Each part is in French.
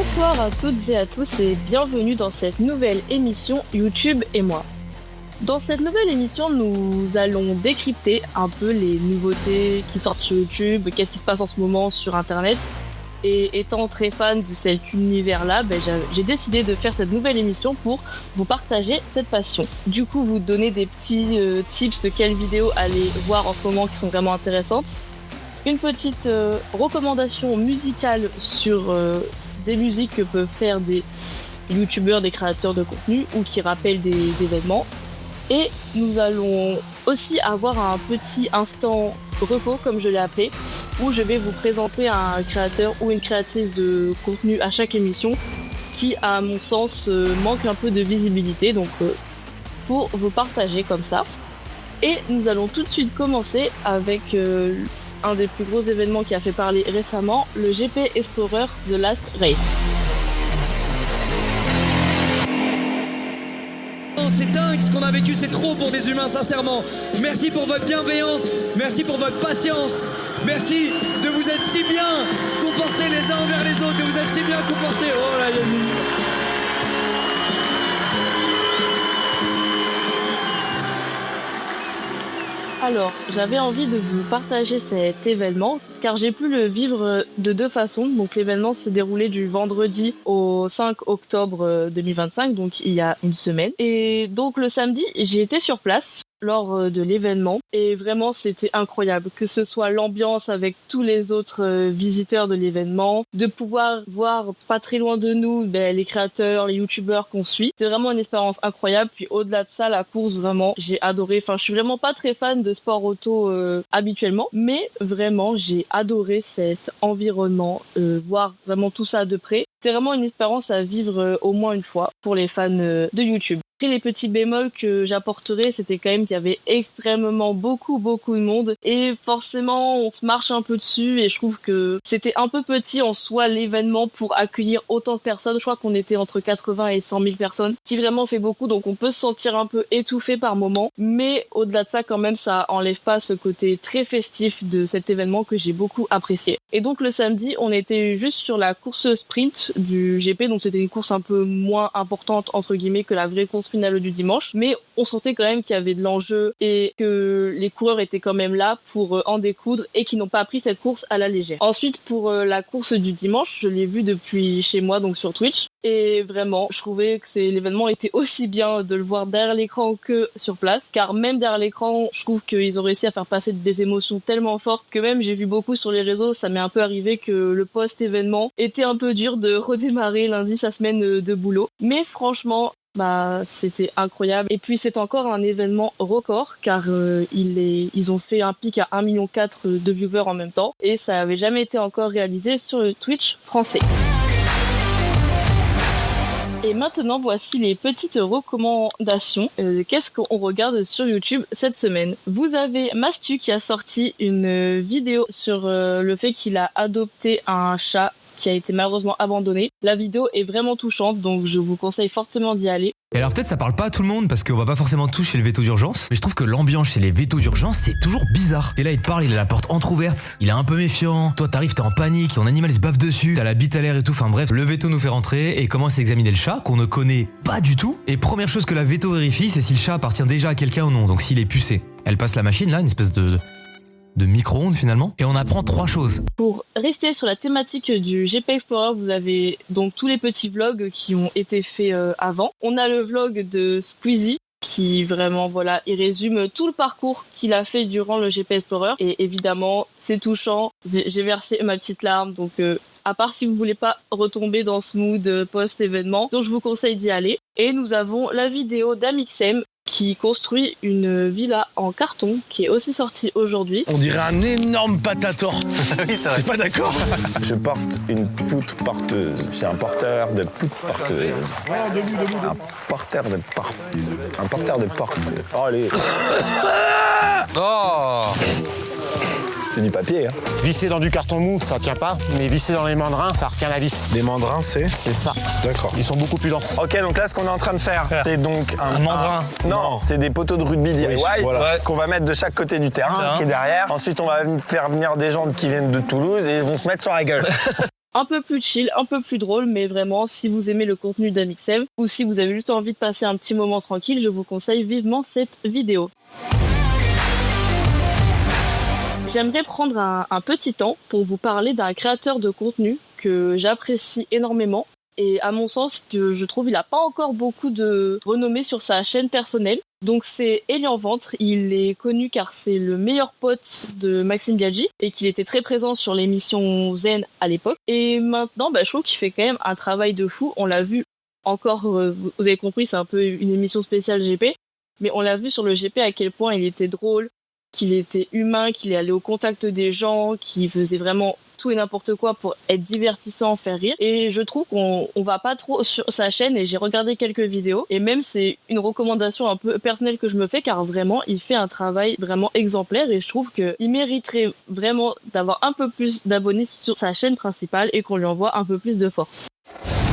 Bonsoir à toutes et à tous et bienvenue dans cette nouvelle émission YouTube et moi. Dans cette nouvelle émission, nous allons décrypter un peu les nouveautés qui sortent sur YouTube, qu'est-ce qui se passe en ce moment sur Internet. Et étant très fan de cet univers-là, j'ai décidé de faire cette nouvelle émission pour vous partager cette passion. Du coup, vous donner des petits tips de quelles vidéos aller voir en ce moment qui sont vraiment intéressantes. Une petite recommandation musicale sur des musiques que peuvent faire des youtubeurs, des créateurs de contenu ou qui rappellent des événements. Et nous allons aussi avoir un petit instant reco, comme je l'ai appelé, où je vais vous présenter un créateur ou une créatrice de contenu à chaque émission qui, à mon sens, manque un peu de visibilité, donc pour vous partager comme ça. Et nous allons tout de suite commencer avec un des plus gros événements qui a fait parler récemment, le GP Explorer The Last Race. C'est dingue ce qu'on a vécu, c'est trop pour des humains, sincèrement. Merci pour votre bienveillance, merci pour votre patience, merci de vous être si bien comportés les uns envers les autres, de vous être si bien comportés. Oh là là. Alors, j'avais envie de vous partager cet événement car j'ai pu le vivre de deux façons. Donc l'événement s'est déroulé du vendredi au 5 octobre 2025, donc il y a une semaine. Et donc le samedi, j'ai été sur place lors de l'événement et vraiment c'était incroyable, que ce soit l'ambiance avec tous les autres visiteurs de l'événement, de pouvoir voir pas très loin de nous les créateurs, les youtubeurs qu'on suit. C'est vraiment une expérience incroyable. Puis au-delà de ça, la course, vraiment j'ai adoré. Enfin, je suis vraiment pas très fan de sport auto habituellement, mais vraiment j'ai adoré cet environnement, voir vraiment tout ça de près. C'était vraiment une expérience à vivre au moins une fois pour les fans de YouTube. Les petits bémols que j'apporterai, c'était quand même qu'il y avait extrêmement beaucoup de monde et forcément on se marche un peu dessus et je trouve que c'était un peu petit en soi l'événement pour accueillir autant de personnes. Je crois qu'on était entre 80 et 100 000 personnes, qui vraiment fait beaucoup, donc on peut se sentir un peu étouffé par moment, mais au-delà de ça quand même ça enlève pas ce côté très festif de cet événement que j'ai beaucoup apprécié. Et donc le samedi on était juste sur la course sprint du GP, donc c'était une course un peu moins importante entre guillemets que la vraie course finale du dimanche, mais on sentait quand même qu'il y avait de l'enjeu et que les coureurs étaient quand même là pour en découdre et qui n'ont pas pris cette course à la légère. Ensuite, pour la course du dimanche, je l'ai vue depuis chez moi, donc sur Twitch, et vraiment, je trouvais que l'événement était aussi bien de le voir derrière l'écran que sur place, car même derrière l'écran, je trouve qu'ils ont réussi à faire passer des émotions tellement fortes que même j'ai vu beaucoup sur les réseaux, ça m'est un peu arrivé que le post-événement était un peu dur de redémarrer lundi sa semaine de boulot. Mais franchement, c'était incroyable. Et puis c'est encore un événement record car ils ont fait un pic à 1,4 million de viewers en même temps et ça avait jamais été encore réalisé sur le Twitch français. Et maintenant, voici les petites recommandations. Qu'est-ce qu'on regarde sur YouTube cette semaine? Vous avez Mastu qui a sorti une vidéo sur le fait qu'il a adopté un chat qui a été malheureusement abandonné. La vidéo est vraiment touchante, donc je vous conseille fortement d'y aller. Et alors peut-être ça parle pas à tout le monde parce qu'on va pas forcément tout chez le veto d'urgence, mais je trouve que l'ambiance chez les vétos d'urgence c'est toujours bizarre. Et là il te parle, il a la porte entrouverte, il est un peu méfiant, toi t'arrives, t'es en panique, ton animal il se baffe dessus, t'as la bite à l'air et tout, enfin bref, le veto nous fait rentrer et commence à examiner le chat qu'on ne connaît pas du tout. Et première chose que la veto vérifie, c'est si le chat appartient déjà à quelqu'un ou non, donc s'il est pucé. Elle passe la machine là, une espèce de micro-ondes finalement, et on apprend 3 choses. Pour rester sur la thématique du GP Explorer, vous avez donc tous les petits vlogs qui ont été faits avant. On a le vlog de Squeezie qui vraiment il résume tout le parcours qu'il a fait durant le GP Explorer et évidemment c'est touchant. J'ai versé ma petite larme, donc à part si vous voulez pas retomber dans ce mood post-événement, donc je vous conseille d'y aller. Et nous avons la vidéo d'Amixem qui construit une villa en carton qui est aussi sortie aujourd'hui. On dirait un énorme patator. Oui, c'est vrai. T'es pas d'accord? Je porte une poutre porteuse. C'est un porteur de poutre porteuse. Un porteur de porte. Un porteur de porte. Oh, allez. Oh! C'est du papier, hein. Visser dans du carton mou, ça tient pas, mais visser dans les mandrins, ça retient la vis. Les mandrins, c'est ça. D'accord. Ils sont beaucoup plus denses. Ok, donc là, ce qu'on est en train de faire, c'est donc Un mandrin. Non, c'est des poteaux de rugby DIY voilà. qu'on va mettre de chaque côté du terrain, qui est derrière. Ensuite, on va faire venir des gens qui viennent de Toulouse et ils vont se mettre sur la gueule. un peu plus chill, un peu plus drôle, mais vraiment, si vous aimez le contenu d'Amixem ou si vous avez juste envie de passer un petit moment tranquille, je vous conseille vivement cette vidéo. J'aimerais prendre un petit temps pour vous parler d'un créateur de contenu que j'apprécie énormément et à mon sens, que je trouve il a pas encore beaucoup de renommée sur sa chaîne personnelle. Donc c'est Elian Ventre, il est connu car c'est le meilleur pote de Maxime Biaggi et qu'il était très présent sur l'émission Zen à l'époque. Et maintenant, je trouve qu'il fait quand même un travail de fou. On l'a vu encore, vous avez compris, c'est un peu une émission spéciale GP, mais on l'a vu sur le GP à quel point il était drôle, qu'il était humain, qu'il est allé au contact des gens, qu'il faisait vraiment tout et n'importe quoi pour être divertissant, faire rire. Et je trouve qu'on va pas trop sur sa chaîne et j'ai regardé quelques vidéos et même c'est une recommandation un peu personnelle que je me fais car vraiment il fait un travail vraiment exemplaire et je trouve qu'il mériterait vraiment d'avoir un peu plus d'abonnés sur sa chaîne principale et qu'on lui envoie un peu plus de force.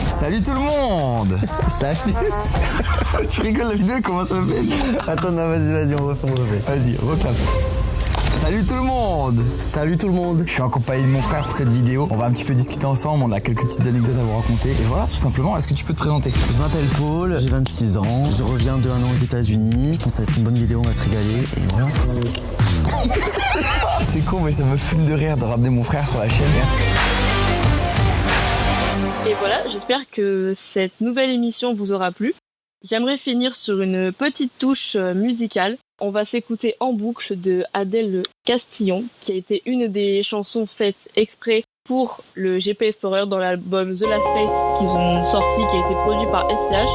Salut tout le monde. Salut. Tu rigoles la vidéo, comment ça fait? Attends, non, vas-y, on refait. Vas-y, recap. Salut tout le monde. Salut tout le monde. Je suis accompagné de mon frère pour cette vidéo. On va un petit peu discuter ensemble, on a quelques petites anecdotes à vous raconter. Et voilà, tout simplement, est-ce que tu peux te présenter? Je m'appelle Paul, j'ai 26 ans, je reviens de 1 an aux États-Unis. Je pense que ça va être une bonne vidéo, on va se régaler. Et voilà. C'est con, mais ça me fume de rire de ramener mon frère sur la chaîne. Et voilà, j'espère que cette nouvelle émission vous aura plu. J'aimerais finir sur une petite touche musicale. On va s'écouter en boucle de Adèle Castillon, qui a été une des chansons faites exprès pour le GP Explorer dans l'album The Last Race qu'ils ont sorti, qui a été produit par SCH.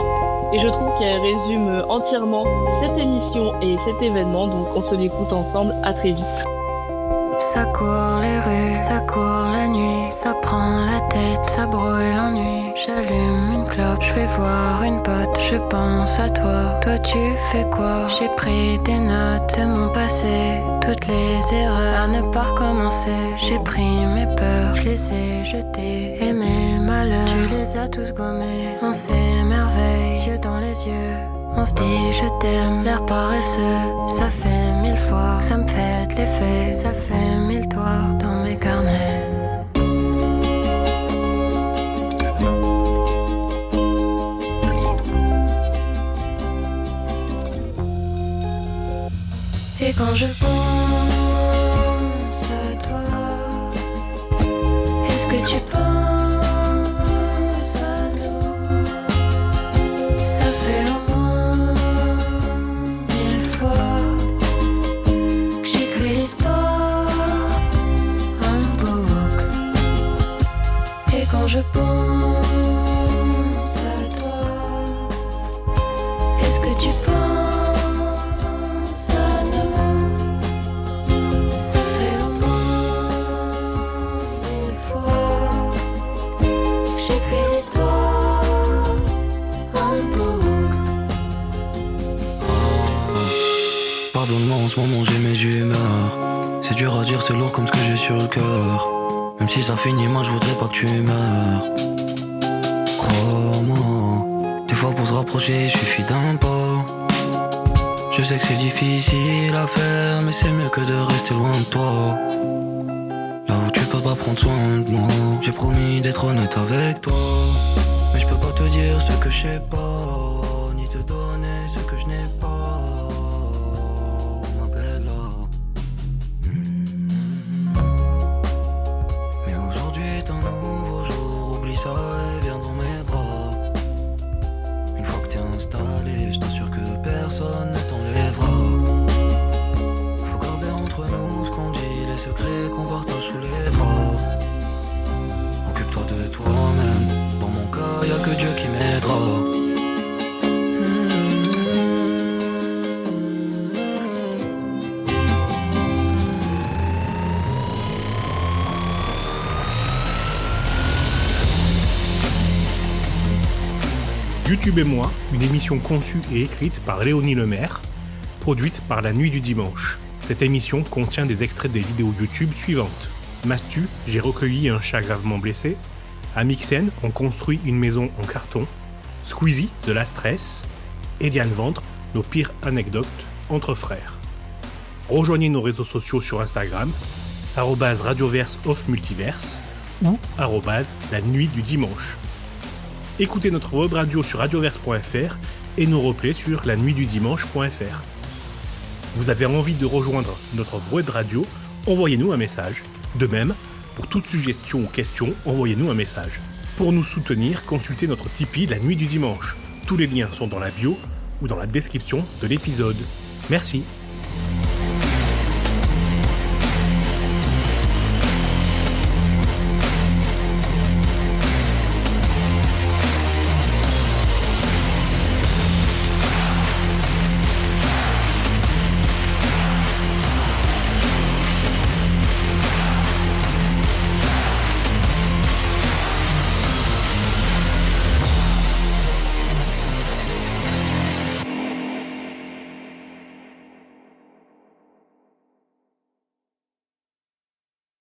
Et je trouve qu'elle résume entièrement cette émission et cet événement, donc on se l'écoute ensemble, à très vite. Ça court les rues, ça court la nuit, ça prend la tête, ça brûle l'ennui. J'allume une clope, je vais voir une pote, je pense à toi. Toi tu fais quoi? J'ai pris des notes de mon passé, toutes les erreurs à ne pas recommencer. J'ai pris mes peurs, je les ai jetées, et mes malheurs, tu les as tous gommés. On s'émerveille, yeux dans les yeux. On se dit je t'aime, l'air paresseux. Ça fait 1000 fois que ça me fait de l'effet. Ça fait 1000 toits dans mes carnets. Et quand je pense à toi, est-ce que tu penses à nous? Ça fait au moins 1000 fois que j'écris l'histoire en boucle. Et quand je pense à toi, est-ce que tu penses à nous? Ça fait au moins 1000 fois que j'écris l'histoire en boucle. Pardonne-moi, en ce moment j'ai mes humeurs. C'est dur à dire, c'est lourd comme ce que j'ai sur le cœur. Même si ça finit mal, je voudrais pas que tu meurs. Crois-moi, des fois pour se rapprocher, il suffit d'un pas. Je sais que c'est difficile à faire, mais c'est mieux que de rester loin de toi. Là où tu peux pas prendre soin de moi. J'ai promis d'être honnête avec toi, mais je peux pas te dire ce que je sais pas, ni te donner ce que je n'ai pas. Ma belle. Mais aujourd'hui est un nouveau jour, oublie ça et viens dans mes bras. Une fois que t'es installé, je t'assure que personne ne t'enlèvera. Faut garder entre nous ce qu'on dit, les secrets qu'on partage sous les draps. Occupe-toi de toi-même, dans mon cas y'a que Dieu qui m'aidera. YouTube et moi, une émission conçue et écrite par Léonie Lemaire, produite par La Nuit du Dimanche. Cette émission contient des extraits des vidéos YouTube suivantes. Mastu, j'ai recueilli un chat gravement blessé. Amixen, on construit une maison en carton. Squeezie, The Last Race. Elian Ventre, nos pires anecdotes entre frères. Rejoignez nos réseaux sociaux sur Instagram, @radioverse_multiverse, ou @lanuitdudimanche. Écoutez notre web radio sur radioverse.fr et nos replays sur lanuitdudimanche.fr. Vous avez envie de rejoindre notre web radio, envoyez-nous un message. De même, pour toute suggestion ou question, envoyez-nous un message. Pour nous soutenir, consultez notre Tipeee La Nuit du Dimanche. Tous les liens sont dans la bio ou dans la description de l'épisode. Merci.